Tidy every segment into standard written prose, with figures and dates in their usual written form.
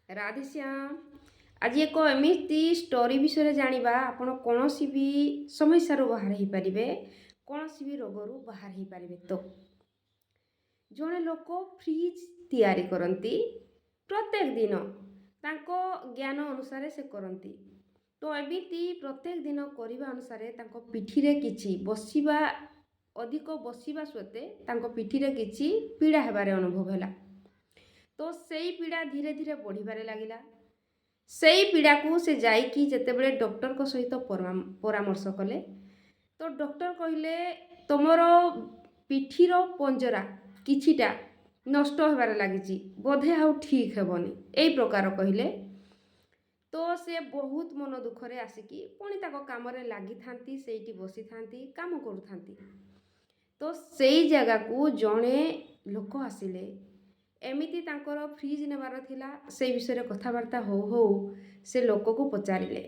ରାଧେଶ୍ୟାମ। ଆଜି ଏକ ଏମିତି ଷ୍ଟୋରି ବିଷୟରେ ଜାଣିବା ଆପଣ କୌଣସି ବି ସମସ୍ୟାରୁ ବାହାର ହେଇପାରିବେ, କୌଣସି ବି ରୋଗରୁ ବାହାର ହେଇପାରିବେ। ତ ଜଣେ ଲୋକ ଫ୍ରିଜ୍ ତିଆରି କରନ୍ତି ପ୍ରତ୍ୟେକ ଦିନ ତାଙ୍କ ଜ୍ଞାନ ଅନୁସାରେ ସେ କରନ୍ତି। ତ ଏମିତି ପ୍ରତ୍ୟେକ ଦିନ କରିବା ଅନୁସାରେ ତାଙ୍କ ପିଠିରେ କିଛି ଅଧିକ ବସିବା ସତ୍ତ୍ୱେ ତାଙ୍କ ପିଠିରେ କିଛି ପୀଡ଼ା ହେବାରେ ଅନୁଭବ ହେଲା। ତ ସେଇ ପୀଡ଼ା ଧୀରେ ଧୀରେ ବଢ଼ିବାରେ ଲାଗିଲା। ସେଇ ପୀଡ଼ାକୁ ସେ ଯାଇକି ଯେତେବେଳେ ଡକ୍ଟରଙ୍କ ସହିତ ପରାମର୍ଶ କଲେ, ତ ଡକ୍ଟର କହିଲେ ତୁମର ପିଠିର ପଞ୍ଜରା କିଛିଟା ନଷ୍ଟ ହେବାରେ ଲାଗିଛି, ବୋଧେ ଆଉ ଠିକ୍ ହେବନି, ଏଇ ପ୍ରକାର କହିଲେ। ତ ସେ ବହୁତ ମନ ଦୁଃଖରେ ଆସିକି ପୁଣି ତାଙ୍କ କାମରେ ଲାଗିଥାନ୍ତି, ସେଇଠି ବସିଥାନ୍ତି, କାମ କରୁଥାନ୍ତି। ତ ସେଇ ଜାଗାକୁ ଜଣେ ଲୋକ ଆସିଲେ। ଏମିତି ତାଙ୍କର ଫ୍ରିଜ୍ ନେବାର ଥିଲା, ସେଇ ବିଷୟରେ କଥାବାର୍ତ୍ତା ହଉ ହଉ ସେ ଲୋକକୁ ପଚାରିଲେ,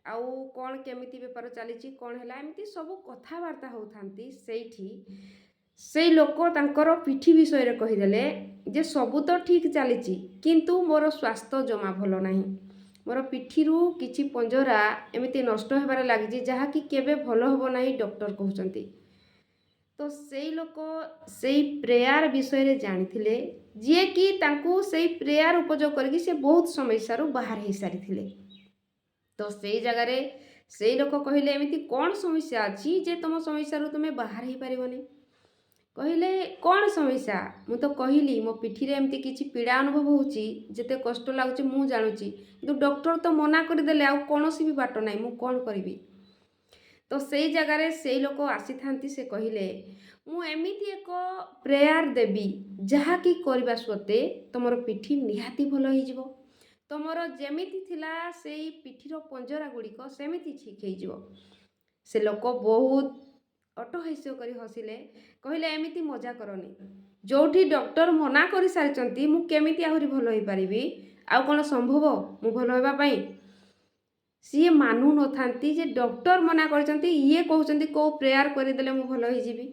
ଆଉ କ'ଣ କେମିତି ବେପାର ଚାଲିଛି, କ'ଣ ହେଲା, ଏମିତି ସବୁ କଥାବାର୍ତ୍ତା ହେଉଥାନ୍ତି। ସେଇଠି ସେଇ ଲୋକ ତାଙ୍କର ପିଠି ବିଷୟରେ କହିଦେଲେ ଯେ ସବୁ ତ ଠିକ୍ ଚାଲିଛି, କିନ୍ତୁ ମୋର ସ୍ୱାସ୍ଥ୍ୟ ଜମା ଭଲ ନାହିଁ। ମୋର ପିଠିରୁ କିଛି ପଞ୍ଜରା ଏମିତି ନଷ୍ଟ ହେବାରେ ଲାଗିଛି, ଯାହାକି କେବେ ଭଲ ହେବ ନାହିଁ ଡକ୍ଟର କହୁଛନ୍ତି। ତ ସେଇ ଲୋକ ସେଇ ପ୍ରେୟାର ବିଷୟରେ ଜାଣିଥିଲେ, ଯିଏକି ତାଙ୍କୁ ସେଇ ପ୍ରେୟାର ଉପଯୋଗ କରିକି ସେ ବହୁତ ସମସ୍ୟାରୁ ବାହାର ହେଇସାରିଥିଲେ। ତ ସେଇ ଜାଗାରେ ସେଇ ଲୋକ କହିଲେ, ଏମିତି କ'ଣ ସମସ୍ୟା ଅଛି ଯେ ତୁମ ସମସ୍ୟାରୁ ତୁମେ ବାହାର ହେଇପାରିବନି? କହିଲେ, କ'ଣ ସମସ୍ୟା? ମୁଁ ତ କହିଲି ମୋ ପିଠିରେ ଏମିତି କିଛି ପୀଡ଼ା ଅନୁଭବ ହେଉଛି, ଯେତେ କଷ୍ଟ ଲାଗୁଛି ମୁଁ ଜାଣୁଛି, କିନ୍ତୁ ଡକ୍ଟର ତ ମନା କରିଦେଲେ, ଆଉ କୌଣସି ବି ବାଟ ନାହିଁ, ମୁଁ କ'ଣ କରିବି? ତ ସେଇ ଜାଗାରେ ସେଇ ଲୋକ ଆସିଥାନ୍ତି। ସେ କହିଲେ, ମୁଁ ଏମିତି ଏକ ପ୍ରେୟାର ଦେବି ଯାହାକି କରିବା ସତ୍ତ୍ୱେ ତୁମର ପିଠି ନିହାତି ଭଲ ହେଇଯିବ। ତୁମର ଯେମିତି ଥିଲା ସେଇ ପିଠିର ପଞ୍ଜରା ଗୁଡ଼ିକ ସେମିତି ଠିକ୍ ହେଇଯିବ। ସେ ଲୋକ ବହୁତ ଅଟ୍ଟହାସ୍ୟ କରି ହସିଲେ, କହିଲେ, ଏମିତି ମଜା କରନି। ଯେଉଁଠି ଡକ୍ଟର ମନା କରିସାରିଛନ୍ତି, ମୁଁ କେମିତି ଆହୁରି ଭଲ ହେଇପାରିବି? ଆଉ କ'ଣ ସମ୍ଭବ ମୁଁ ଭଲ ହେବା ପାଇଁ? ସିଏ ମାନୁନଥାନ୍ତି ଯେ ଡକ୍ଟର ମନା କରିଛନ୍ତି, ଇଏ କହୁଛନ୍ତି କେଉଁ ପ୍ରେୟାର କରିଦେଲେ ମୁଁ ଭଲ ହେଇଯିବି।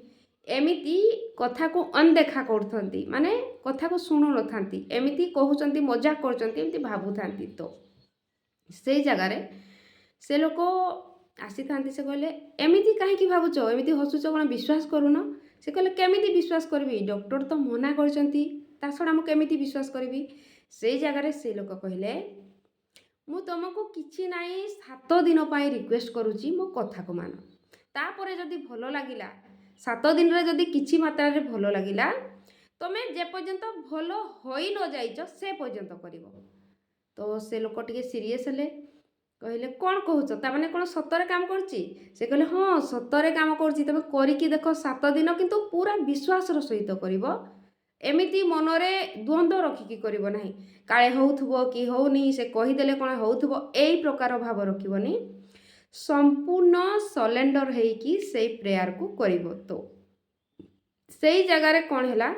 ଏମିତି କଥାକୁ ଅଣଦେଖା କରୁଥାନ୍ତି, ମାନେ କଥାକୁ ଶୁଣୁନଥାନ୍ତି, ଏମିତି କହୁଛନ୍ତି, ମଜାକ କରୁଛନ୍ତି, ଏମିତି ଭାବୁଥାନ୍ତି। ତ ସେଇ ଜାଗାରେ ସେ ଲୋକ ଆସିଥାନ୍ତି। ସେ କହିଲେ, ଏମିତି କାହିଁକି ଭାବୁଛ, ଏମିତି ହସୁଛ, କ'ଣ ବିଶ୍ୱାସ କରୁନ? ସେ କହିଲେ, କେମିତି ବିଶ୍ୱାସ କରିବି? ଡକ୍ଟର ତ ମନା କରିଛନ୍ତି, ତା ଛଡ଼ା ମୁଁ କେମିତି ବିଶ୍ୱାସ କରିବି? ସେଇ ଜାଗାରେ ସେ ଲୋକ କହିଲେ, ମୁଁ ତୁମକୁ କିଛି ନାହିଁ 7 ଦିନ ପାଇଁ ରିକ୍ୱେଷ୍ଟ କରୁଛି, ମୋ କଥାକୁ ମାନ। ତାପରେ ଯଦି ଭଲ ଲାଗିଲା, 7 ଦିନରେ ଯଦି କିଛି ମାତ୍ରାରେ ଭଲ ଲାଗିଲା, ତୁମେ ଯେପର୍ଯ୍ୟନ୍ତ ଭଲ ହୋଇ ନ ଯାଇଛ ସେ ପର୍ଯ୍ୟନ୍ତ କରିବ। ତ ସେ ଲୋକ ଟିକେ ସିରିୟସ୍ ହେଲେ, କହିଲେ, କ'ଣ କହୁଛ? ତା'ମାନେ କ'ଣ ସତରେ କାମ କରୁଛି? ସେ କହିଲେ, ହଁ ସତରେ କାମ କରୁଛି, ତୁମେ କରିକି ଦେଖ 7 ଦିନ, କିନ୍ତୁ ପୁରା ବିଶ୍ୱାସର ସହିତ କରିବ। ଏମିତି ମନରେ ଦ୍ୱନ୍ଦ୍ୱ ରଖିକି କରିବ ନାହିଁ, କାଳେ ହେଉଥିବ କି ହେଉନି, ସେ କହିଦେଲେ କ'ଣ ହେଉଥିବ, ଏଇ ପ୍ରକାର ଭାବ ରଖିବନି। ସମ୍ପୂର୍ଣ୍ଣ ସରେଣ୍ଡର ହେଇକି ସେଇ ପ୍ରେୟାରକୁ କରିବ। ତ ସେଇ ଜାଗାରେ କ'ଣ ହେଲା,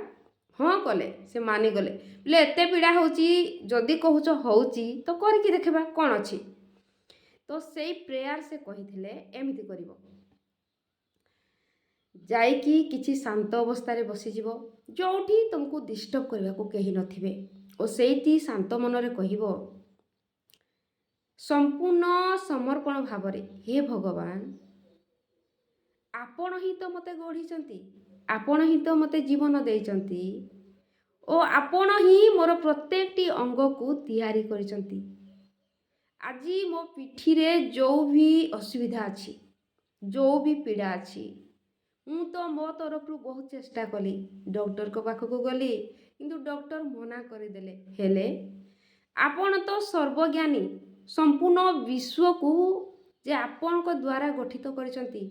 ହଁ କଲେ, ସେ ମାନିଗଲେ। ବୋଲେ ଏତେ ପୀଡ଼ା ହେଉଛି, ଯଦି କହୁଛ ହେଉଛି ତ କରିକି ଦେଖିବା କ'ଣ ଅଛି। ତ ସେଇ ପ୍ରେୟାର ସେ କହିଥିଲେ, ଏମିତି କରିବ, ଯାଇକି କିଛି ଶାନ୍ତ ଅବସ୍ଥାରେ ବସିଯିବ, ଯେଉଁଠି ତୁମକୁ ଡିଷ୍ଟର୍ବ କରିବାକୁ କେହି ନଥିବେ, ଓ ସେଇଠି ଶାନ୍ତ ମନରେ କହିବ, ସମ୍ପୂର୍ଣ୍ଣ ସମର୍ପଣ ଭାବରେ, ହେ ଭଗବାନ, ଆପଣ ହିଁ ତ ମୋତେ ଗଢ଼ିଛନ୍ତି, ଆପଣ ହିଁ ତ ମୋତେ ଜୀବନ ଦେଇଛନ୍ତି, ଓ ଆପଣ ହିଁ ମୋର ପ୍ରତ୍ୟେକଟି ଅଙ୍ଗକୁ ତିଆରି କରିଛନ୍ତି। ଆଜି ମୋ ପିଠିରେ ଯେଉଁ ବି ଅସୁବିଧା ଅଛି, ଯେଉଁ ବି ପୀଡ଼ା ଅଛି, ମୁଁ ତ ମୋ ତରଫରୁ ବହୁତ ଚେଷ୍ଟା କଲି, ଡକ୍ଟରଙ୍କ ପାଖକୁ ଗଲି, କିନ୍ତୁ ଡକ୍ଟର ମନା କରିଦେଲେ। ହେଲେ ଆପଣ ତ ସର୍ବଜ୍ଞାନୀ, ସମ୍ପୂର୍ଣ୍ଣ ବିଶ୍ୱକୁ ଯେ ଆପଣଙ୍କ ଦ୍ୱାରା ଗଠିତ କରିଛନ୍ତି,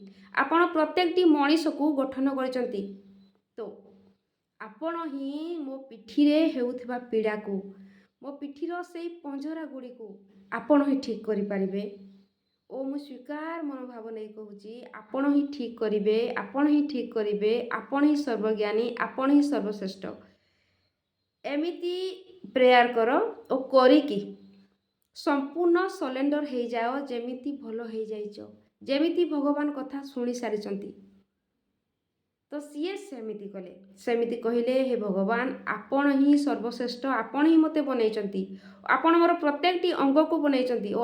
ଆପଣ ପ୍ରତ୍ୟେକଟି ମଣିଷକୁ ଗଠନ କରିଛନ୍ତି। ତ ଆପଣ ହିଁ ମୋ ପିଠିରେ ହେଉଥିବା ପୀଡ଼ାକୁ, ମୋ ପିଠିର ସେଇ ପଞ୍ଜରା ଗୁଡ଼ିକୁ ଆପଣ ହିଁ ଠିକ୍ କରିପାରିବେ। ଓ ମୁଁ ସ୍ୱୀକାର ମନୋଭାବ ନେଇ କହୁଛି, ଆପଣ ହିଁ ଠିକ୍ କରିବେ, ଆପଣ ହିଁ ଠିକ୍ କରିବେ, ଆପଣ ହିଁ ସର୍ବଜ୍ଞାନୀ, ଆପଣ ହିଁ ସର୍ବଶ୍ରେଷ୍ଠ। ଏମିତି ପ୍ରେୟାର କର ଓ କରିକି ସମ୍ପୂର୍ଣ୍ଣ ସରେଣ୍ଡର ହେଇଯାଅ, ଯେମିତି ଭଲ ହେଇଯାଇଛ, ଯେମିତି ଭଗବାନ କଥା ଶୁଣି ସାରିଛନ୍ତି। ତ ସିଏ ସେମିତି କଲେ, ସେମିତି କହିଲେ, ହେ ଭଗବାନ ଆପଣ ହିଁ ସର୍ବଶ୍ରେଷ୍ଠ, ଆପଣ ହିଁ ମୋତେ ବନେଇଛନ୍ତି, ଆପଣ ମୋର ପ୍ରତ୍ୟେକଟି ଅଙ୍ଗକୁ ବନେଇଛନ୍ତି ଓ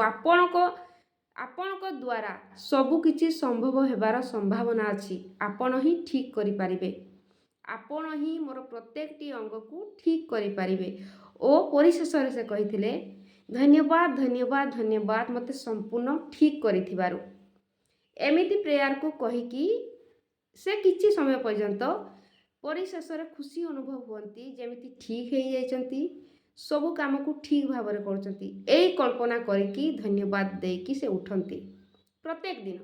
ଆପଣଙ୍କ ଦ୍ୱାରା ସବୁ କିଛି ସମ୍ଭବ ହେବାର ସମ୍ଭାବନା ଅଛି। ଆପଣ ହିଁ ଠିକ୍ କରିପାରିବେ, ଆପଣ ହିଁ ମୋର ପ୍ରତ୍ୟେକଟି ଅଙ୍ଗକୁ ଠିକ୍ କରିପାରିବେ। ଓ ପରିଶେଷରେ ସେ କହିଥିଲେ, ଧନ୍ୟବାଦ ଧନ୍ୟବାଦ ଧନ୍ୟବାଦ ମୋତେ ସମ୍ପୂର୍ଣ୍ଣ ଠିକ୍ କରିଥିବାରୁ। ଏମିତି ପ୍ରେୟାରକୁ କହିକି ସେ କିଛି ସମୟ ପର୍ଯ୍ୟନ୍ତ ପରିଶେଷରେ ଖୁସି ଅନୁଭବ ହୁଅନ୍ତି, ଯେମିତି ଠିକ୍ ହେଇଯାଇଛନ୍ତି, ସବୁ କାମକୁ ଠିକ୍ ଭାବରେ କରୁଛନ୍ତି। ଏଇ କଳ୍ପନା କରିକି ଧନ୍ୟବାଦ ଦେଇକି ସେ ଉଠନ୍ତି ପ୍ରତ୍ୟେକ ଦିନ।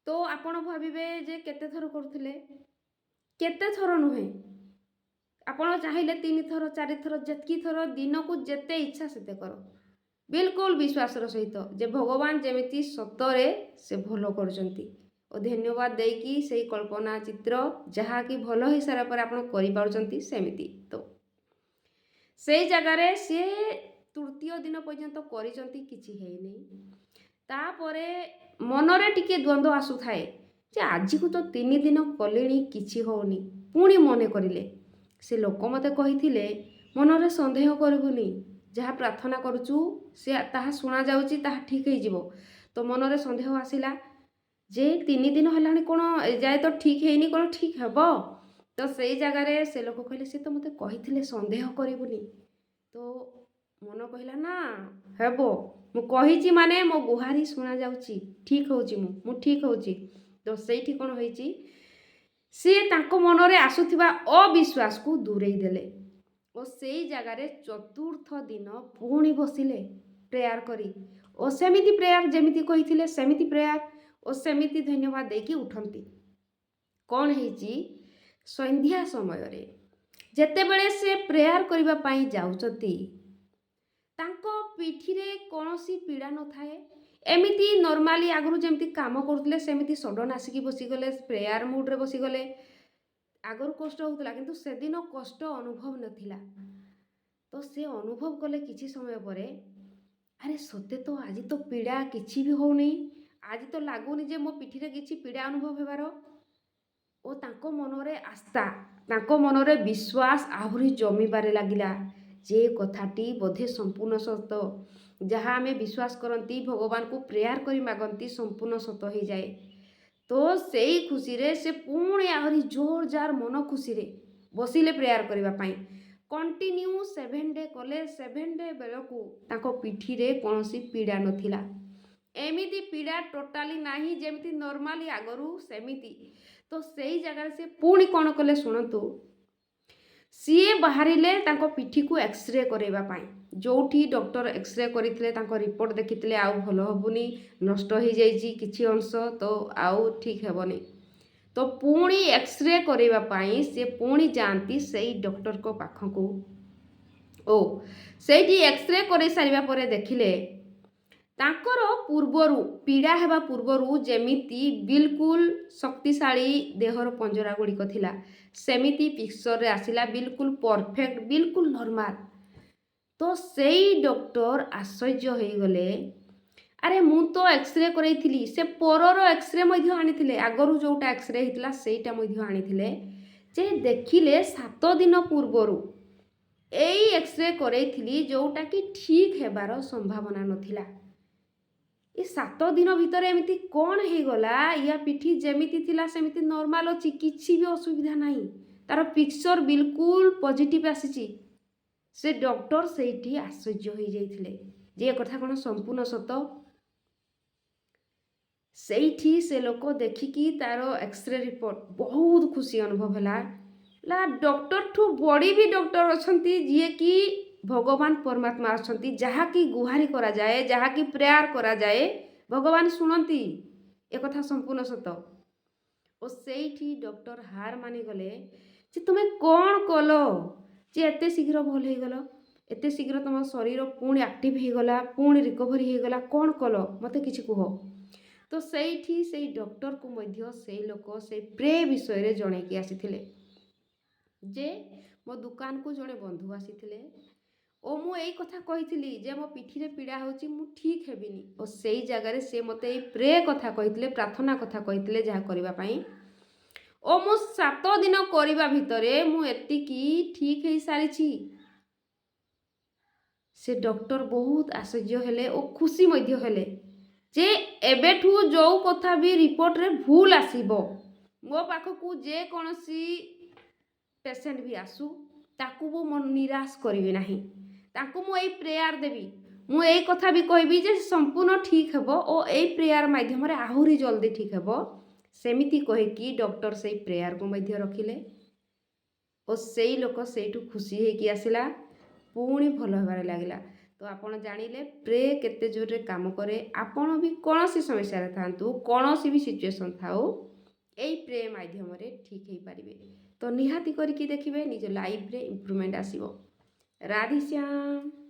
ତ ଆପଣ ଭାବିବେ ଯେ କେତେ ଥର କରୁଥିଲେ? କେତେ ଥର ନୁହେଁ, ଆପଣ ଚାହିଁଲେ 3 ଥର 4 ଥର, ଯେତିକି ଥର, ଦିନକୁ ଯେତେ ଇଚ୍ଛା ସେତେ କର, ବିଲକୁଲ ବିଶ୍ୱାସର ସହିତ ଯେ ଭଗବାନ ଯେମିତି ସତରେ ସେ ଭଲ କରୁଛନ୍ତି ଓ ଧନ୍ୟବାଦ ଦେଇକି ସେଇ କଳ୍ପନା ଚିତ୍ର ଯାହାକି ଭଲ ହେଇସାରିଲା ପରେ ଆପଣ କରିପାରୁଛନ୍ତି ସେମିତି। ତ ସେଇ ଜାଗାରେ ସିଏ ତୃତୀୟ ଦିନ ପର୍ଯ୍ୟନ୍ତ କରିଛନ୍ତି, କିଛି ହେଇନି। ତାପରେ ମନରେ ଟିକେ ଦ୍ୱନ୍ଦ୍ୱ ଆସୁଥାଏ ଯେ ଆଜିକୁ ତ 3 ଦିନ କଲେଣି କିଛି ହେଉନି। ପୁଣି ମନେ କରିଲେ, ସେ ଲୋକ ମୋତେ କହିଥିଲେ ମନରେ ସନ୍ଦେହ କରିବୁନି, ଯାହା ପ୍ରାର୍ଥନା କରୁଛୁ ସେ ତାହା ଶୁଣାଯାଉଛି, ତାହା ଠିକ୍ ହେଇଯିବ। ତ ମନରେ ସନ୍ଦେହ ଆସିଲା ଯେ 3 ଦିନ ହେଲାଣି, କ'ଣ ଏଯାଏ ତ ଠିକ୍ ହେଇନି, କ'ଣ ଠିକ୍ ହେବ? ତ ସେଇ ଜାଗାରେ ସେ ଲୋକ କହିଲେ, ସେ ତ ମୋତେ କହିଥିଲେ ସନ୍ଦେହ କରିବୁନି। ତ ମନ କହିଲା, ନା ହେବ, ମୁଁ କହିଛି ମାନେ ମୋ ଗୁହାରି ଶୁଣାଯାଉଛି, ଠିକ୍ ହେଉଛି, ମୁଁ ଠିକ୍ ହେଉଛି। ତ ସେଇଠି କ'ଣ ହେଇଛି, ସିଏ ତାଙ୍କ ମନରେ ଆସୁଥିବା ଅବିଶ୍ୱାସକୁ ଦୂରେଇ ଦେଲେ ଓ ସେଇ ଜାଗାରେ ଚତୁର୍ଥ ଦିନ ପୁଣି ବସିଲେ ପ୍ରେୟାର କରି ଓ ସେମିତି ପ୍ରେୟାର ଯେମିତି କହିଥିଲେ ସେମିତି ପ୍ରେୟାର ଓ ସେମିତି ଧନ୍ୟବାଦ ଦେଇକି ଉଠନ୍ତି। କ'ଣ ହେଇଛି, ସନ୍ଧ୍ୟା ସମୟରେ ଯେତେବେଳେ ସେ ପ୍ରେୟାର କରିବା ପାଇଁ ଯାଉଛନ୍ତି, ତାଙ୍କ ପିଠିରେ କୌଣସି ପୀଡ଼ା ନଥାଏ। ଏମିତି ନର୍ମାଲି ଆଗରୁ ଯେମିତି କାମ କରୁଥିଲେ ସେମିତି ସଡନ୍ ଆସିକି ବସିଗଲେ, ପ୍ରେୟାର ମୁଡ୍ରେ ବସିଗଲେ। ଆଗରୁ କଷ୍ଟ ହେଉଥିଲା କିନ୍ତୁ ସେଦିନ କଷ୍ଟ ଅନୁଭବ ନଥିଲା। ତ ସେ ଅନୁଭବ କଲେ କିଛି ସମୟ ପରେ, ଆରେ ସତେ ତ ଆଜି ତ ପୀଡ଼ା କିଛି ବି ହେଉନି, ଆଜି ତ ଲାଗୁନି ଯେ ମୋ ପିଠିରେ କିଛି ପୀଡ଼ା ଅନୁଭବ ହେବାର। ଓ ତାଙ୍କ ମନରେ ଆସ୍ଥା, ତାଙ୍କ ମନରେ ବିଶ୍ୱାସ ଆହୁରି ଜମିବାରେ ଲାଗିଲା ଯେ କଥାଟି ବୋଧେ ସମ୍ପୂର୍ଣ୍ଣ ସତ। ଯାହା ଆମେ ବିଶ୍ୱାସ କରନ୍ତି, ଭଗବାନଙ୍କୁ ପ୍ରେୟାର କରି ମାଗନ୍ତି, ସମ୍ପୂର୍ଣ୍ଣ ସତ ହେଇଯାଏ। ତ ସେଇ ଖୁସିରେ ସେ ପୁଣି ଆହୁରି ଜୋର ଜାର ମନ ଖୁସିରେ ବସିଲେ ପ୍ରେୟାର କରିବା ପାଇଁ। କଣ୍ଟିନ୍ୟୁ 7 ଡେ କଲେ। 7 ଡେ ବେଳକୁ ତାଙ୍କ ପିଠିରେ କୌଣସି ପୀଡ଼ା ନଥିଲା, ଏମିତି ପୀଡ଼ା ଟୋଟାଲି ନାହିଁ ଯେମିତି ନର୍ମାଲି ଆଗରୁ ସେମିତି। ତ ସେଇ ଜାଗାରେ ସେ ପୁଣି କ'ଣ କଲେ ଶୁଣନ୍ତୁ, ସିଏ ବାହାରିଲେ ତାଙ୍କ ପିଠିକୁ ଏକ୍ସରେ କରାଇବା ପାଇଁ। ଯେଉଁଠି ଡକ୍ଟର ଏକ୍ସରେ କରିଥିଲେ, ତାଙ୍କ ରିପୋର୍ଟ ଦେଖିଥିଲେ ଆଉ ଭଲ ହେବନି, ନଷ୍ଟ ହେଇଯାଇଛି କିଛି ଅଂଶ, ତ ଆଉ ଠିକ୍ ହେବନି। ତ ପୁଣି ଏକ୍ସରେ କରିବା ପାଇଁ ସେ ପୁଣି ଯାଆନ୍ତି ସେଇ ଡକ୍ଟରଙ୍କ ପାଖକୁ ଓ ସେଇଠି ଏକ୍ସରେ କରି ସାରିବା ପରେ ଦେଖିଲେ ତାଙ୍କର ପୂର୍ବରୁ ପୀଡ଼ା ହେବା ପୂର୍ବରୁ ଯେମିତି ବିଲକୁଲ ଶକ୍ତିଶାଳୀ ଦେହର ପଞ୍ଜରା ଗୁଡ଼ିକ ଥିଲା, ସେମିତି ପିକ୍ଚରରେ ଆସିଲା, ବିଲକୁଲ ପରଫେକ୍ଟ, ବିଲକୁଲ ନର୍ମାଲ। ତ ସେଇ ଡକ୍ଟର ଆଶ୍ଚର୍ଯ୍ୟ ହେଇଗଲେ, ଆରେ ମୁଁ ତ ଏକ୍ସରେ କରାଇଥିଲି, ସେ ପରର ଏକ୍ସରେ ମଧ୍ୟ ଆଣିଥିଲେ, ଆଗରୁ ଯେଉଁଟା ଏକ୍ସରେ ହେଇଥିଲା ସେଇଟା ମଧ୍ୟ ଆଣିଥିଲେ, ଯେ ଦେଖିଲେ 7 ଦିନ ପୂର୍ବରୁ ଏଇ ଏକ୍ସରେ କରାଇଥିଲି ଯେଉଁଟାକି ଠିକ୍ ହେବାର ସମ୍ଭାବନା ନଥିଲା। ଏ 7 ଦିନ ଭିତରେ ଏମିତି କ'ଣ ହେଇଗଲା, ୟା ପିଠି ଯେମିତି ଥିଲା ସେମିତି ନର୍ମାଲ ଅଛି, କିଛି ବି ଅସୁବିଧା ନାହିଁ, ତାର ପିକ୍ଚର ବିଲକୁଲ ପଜିଟିଭ ଆସିଛି। ସେ ଡକ୍ଟର ସେଇଠି ଆଶ୍ଚର୍ଯ୍ୟ ହେଇଯାଇଥିଲେ ଯେ ଏ କଥା କ'ଣ ସମ୍ପୂର୍ଣ୍ଣ ସତ। ସେଇଠି ସେ ଲୋକ ଦେଖିକି ତାର ଏକ୍ସରେ ରିପୋର୍ଟ ବହୁତ ଖୁସି ଅନୁଭବ ହେଲା। ଡକ୍ଟରଠୁ ବଡ଼ି ବି ଡକ୍ଟର ଅଛନ୍ତି ଯିଏକି ଭଗବାନ ପରମାତ୍ମା ଅଛନ୍ତି, ଯାହାକି ଗୁହାରି କରାଯାଏ, ଯାହାକି ପ୍ରେୟାର କରାଯାଏ, ଭଗବାନ ଶୁଣନ୍ତି, ଏକଥା ସମ୍ପୂର୍ଣ୍ଣ ସତ। ଓ ସେଇଠି ଡକ୍ଟର ହାର ମାନିଗଲେ ଯେ ତୁମେ କ'ଣ କଲ ଯେ ଏତେ ଶୀଘ୍ର ଭଲ ହେଇଗଲ, ଏତେ ଶୀଘ୍ର ତୁମ ଶରୀର ପୁଣି ଆକ୍ଟିଭ ହେଇଗଲା, ପୁଣି ରିକଭରି ହେଇଗଲା, କ'ଣ କଲ ମୋତେ କିଛି କୁହ। ତ ସେଇଠି ସେଇ ଡକ୍ଟରକୁ ମଧ୍ୟ ସେଇ ଲୋକ ସେଇ ପ୍ରେ ବିଷୟରେ ଜଣେଇକି ଆସିଥିଲେ ଯେ ମୋ ଦୋକାନକୁ ଜଣେ ବନ୍ଧୁ ଆସିଥିଲେ ଓ ମୁଁ ଏଇ କଥା କହିଥିଲି ଯେ ମୋ ପିଠିରେ ପୀଡ଼ା ହେଉଛି, ମୁଁ ଠିକ୍ ହେବିନି। ଓ ସେଇ ଜାଗାରେ ସେ ମୋତେ ଏଇ ପ୍ରେ କଥା କହିଥିଲେ, ପ୍ରାର୍ଥନା କଥା କହିଥିଲେ ଯାହା କରିବା ପାଇଁ। ଓ ମୁଁ 7 ଦିନ କରିବା ଭିତରେ ମୁଁ ଏତିକି ଠିକ୍ ହେଇସାରିଛି। ସେ ଡକ୍ଟର ବହୁତ ଆଶ୍ଚର୍ଯ୍ୟ ହେଲେ ଓ ଖୁସି ମଧ୍ୟ ହେଲେ ଯେ ଏବେଠୁ ଯେଉଁ କଥା ବି ରିପୋର୍ଟରେ ଭୁଲ ଆସିବ, ମୋ ପାଖକୁ ଯେକୌଣସି ପେସେଣ୍ଟ ବି ଆସୁ ତାକୁ ମୁଁ ନିରାଶ କରିବି ନାହିଁ। ତାଙ୍କୁ ମୁଁ ଏଇ ପ୍ରେୟାର ଦେବି, ମୁଁ ଏଇ କଥା ବି କହିବି ଯେ ସମ୍ପୂର୍ଣ୍ଣ ଠିକ୍ ହେବ ଓ ଏଇ ପ୍ରେୟାର ମାଧ୍ୟମରେ ଆହୁରି ଜଲ୍ଦି ଠିକ୍ ହେବ। ସେମିତି କହିକି ଡକ୍ଟର ସେଇ ପ୍ରେୟାରକୁ ମଧ୍ୟ ରଖିଲେ ଓ ସେଇ ଲୋକ ସେଇଠୁ ଖୁସି ହେଇକି ଆସିଲା, ପୁଣି ଭଲ ହେବାରେ ଲାଗିଲା। ତ ଆପଣ ଜାଣିଲେ ପ୍ରେ କେତେ ଜୋରରେ କାମ କରେ। ଆପଣ ବି କୌଣସି ସମସ୍ୟାରେ ଥାନ୍ତୁ, କୌଣସି ବି ସିଚୁଏସନ୍ ଥାଉ, ଏଇ ପ୍ରେ ମାଧ୍ୟମରେ ଠିକ୍ ହେଇପାରିବେ। ତ ନିହାତି କରିକି ଦେଖିବେ, ନିଜ ଲାଇଫରେ ଇମ୍ପ୍ରୁଭମେଣ୍ଟ ଆସିବ। ରାଧେ ଶ୍ୟାମ।